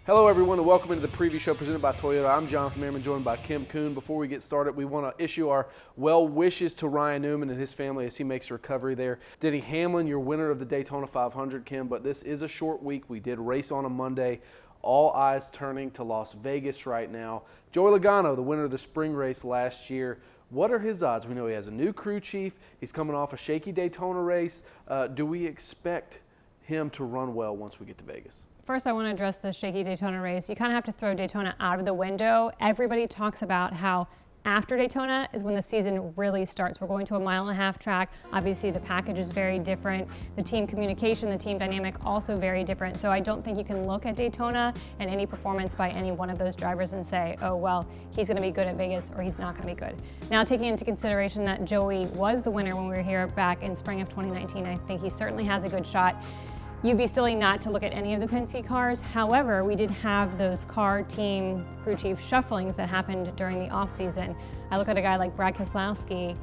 Hello everyone and welcome into the preview show presented by Toyota. I'm Jonathan Merryman, joined by Coon. Before we get started, we want to issue our well wishes to Ryan Newman and his family as he makes a recovery there. Denny Hamlin, your winner of the Daytona 500, Kim, but this is a short week. We did race on a Monday. All eyes turning to Las Vegas right now. Joey Logano, the winner of the spring race last year. What are his odds? We know he has a new crew chief. He's coming off a shaky Daytona race. Do we expect him to run well once we get to Vegas? First, I want to address the shaky Daytona race. You kind of have to throw Daytona out of the window. Everybody talks about how after Daytona is when the season really starts. We're going to a 1.5 mile track. Obviously, the package is very different. The team communication, the team dynamic, also very different. So I don't think you can look at Daytona and any performance by any one of those drivers and say, oh, well, he's going to be good at Vegas or he's not going to be good. Now, taking into consideration that Joey was the winner when we were here back in spring of 2019, I think he certainly has a good shot. You'd be silly not to look at any of the Penske cars. However, we did have those car team crew chief shufflings that happened during the offseason. I look at a guy like Brad Keselowski,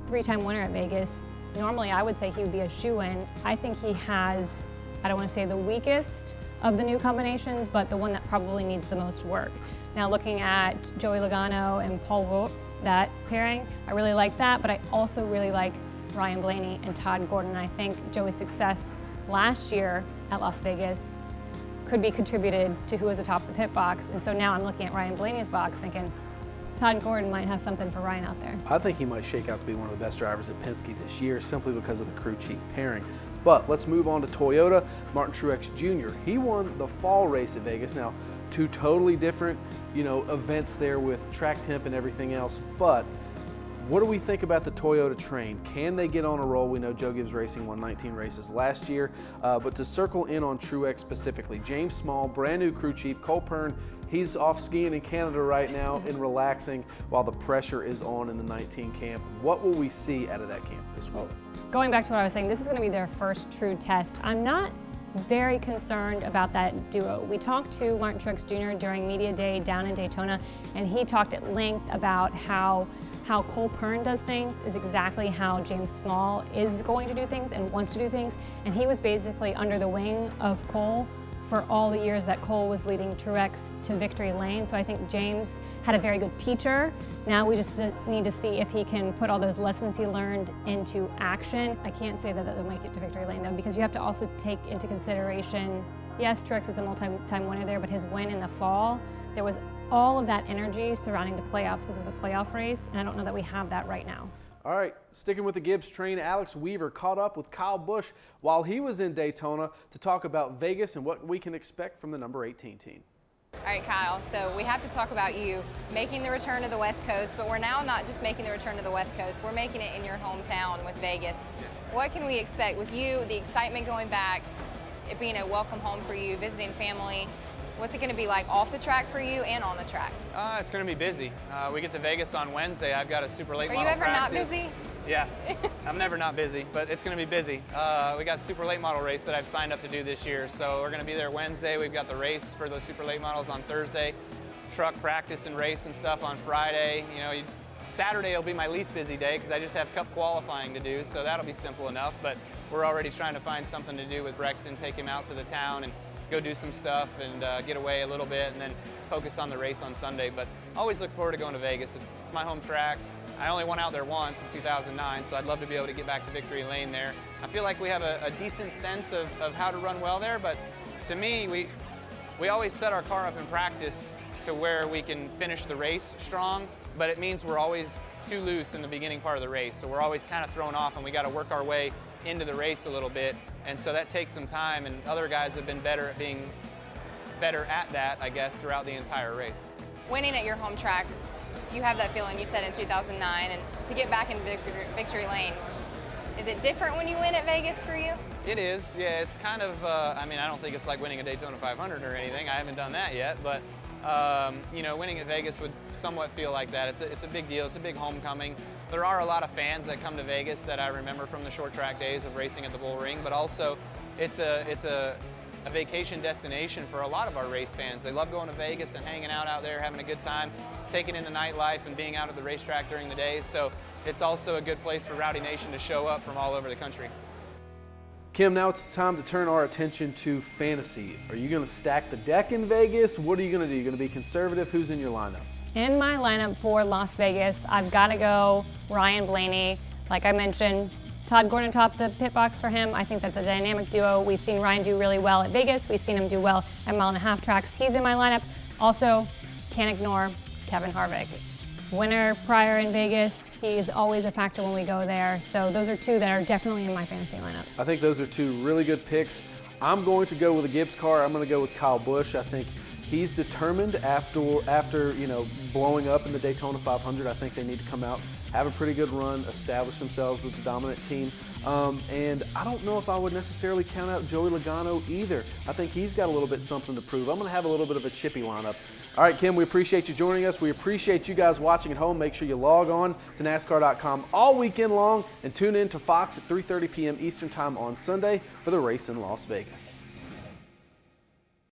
3-time winner at Vegas. Normally, I would say he would be a shoo-in. I think he has, I don't want to say the weakest of the new combinations, but the one that probably needs the most work. Now, looking at Joey Logano and Paul Wolff, that pairing, I really like that, but I also really like Ryan Blaney and Todd Gordon. I think Joey's success last year at Las Vegas could be contributed to who was atop the pit box. And so now I'm looking at Ryan Blaney's box thinking Todd Gordon might have something for Ryan out there. I think he might shake out to be one of the best drivers at Penske this year simply because of the crew chief pairing. But let's move on to Toyota. Martin Truex Jr., he won the fall race at Vegas. Now, two totally different, events there with track temp and everything else. But what do we think about the Toyota train? Can they get on a roll? We know Joe Gibbs Racing won 19 races last year, but to circle in on Truex specifically, James Small, brand new crew chief, Cole Pearn, he's off skiing in Canada right now and relaxing while the pressure is on in the 19 camp. What will we see out of that camp this week? Going back to what I was saying, this is going to be their first true test. I'm not very concerned about that duo. We talked to Martin Truex Jr. during Media Day down in Daytona, and he talked at length about how Cole Pearn does things is exactly how James Small is going to do things and wants to do things. And he was basically under the wing of Cole for all the years that Cole was leading Truex to victory lane. So I think James had a very good teacher. Now we just need to see if he can put all those lessons he learned into action. I can't say that they'll make it to victory lane though, because you have to also take into consideration, yes, Truex is a multi-time winner there, but his win in the fall, there was all of that energy surrounding the playoffs because it was a playoff race, and I don't know that we have that right now. All right, sticking with the Gibbs train, Alex Weaver caught up with Kyle Busch while he was in Daytona to talk about Vegas and what we can expect from the number 18 team. All right, Kyle, so we have to talk about you making the return to the West Coast, but we're now not just making the return to the West Coast, we're making it in your hometown with Vegas. What can we expect with you, the excitement going back, it being a welcome home for you, visiting family? What's it going to be like off the track for you and on the track? It's going to be busy. We get to Vegas on Wednesday. I've got a super late model practice. Are you ever not busy? Yeah, I'm never not busy, but it's going to be busy. We got super late model race that I've signed up to do this year, so we're going to be there Wednesday. We've got the race for those super late models on Thursday, truck practice and race and stuff on Friday. Saturday will be my least busy day because I just have Cup qualifying to do, so that'll be simple enough. But we're already trying to find something to do with Brexton, take him out to the town and go do some stuff and get away a little bit and then focus on the race on Sunday. But I always look forward to going to Vegas. It's my home track. I only went out there once in 2009, so I'd love to be able to get back to victory lane there. I feel like we have a decent sense of how to run well there, but to me, we always set our car up in practice to where we can finish the race strong, but it means we're always too loose in the beginning part of the race. So we're always kind of thrown off and we got to work our way into the race a little bit. And so that takes some time, and other guys have been better at being better at that, I guess, throughout the entire race. Winning at your home track, you have that feeling you said in 2009, and to get back in victory lane, is it different when you win at Vegas for you? It is, yeah. It's kind of, I don't think it's like winning a Daytona 500 or anything. I haven't done that yet, but winning at Vegas would somewhat feel like that. It's a big deal. It's a big homecoming. There are a lot of fans that come to Vegas that I remember from the short track days of racing at the Bull Ring, but also it's a vacation destination for a lot of our race fans. They love going to Vegas and hanging out there, having a good time, taking in the nightlife and being out at the racetrack during the day. So it's also a good place for Rowdy Nation to show up from all over the country. Kim, now it's time to turn our attention to fantasy. Are you going to stack the deck in Vegas? What are you going to do? You're going to be conservative? Who's in your lineup? In my lineup for Las Vegas, I've got to go Ryan Blaney. Like I mentioned, Todd Gordon topped the pit box for him. I think that's a dynamic duo. We've seen Ryan do really well at Vegas. We've seen him do well at mile-and-a-half tracks. He's in my lineup. Also, can't ignore Kevin Harvick. Winner prior in Vegas. He's always a factor when we go there. So those are two that are definitely in my fantasy lineup. I think those are two really good picks. I'm going to go with a Gibbs car. I'm going to go with Kyle Busch. I think he's determined after blowing up in the Daytona 500. I think they need to come out, have a pretty good run, establish themselves as the dominant team. And I don't know if I would necessarily count out Joey Logano either. I think he's got a little bit something to prove. I'm going to have a little bit of a chippy lineup. All right, Kim, we appreciate you joining us. We appreciate you guys watching at home. Make sure you log on to NASCAR.com all weekend long and tune in to Fox at 3:30 p.m. Eastern Time on Sunday for the race in Las Vegas.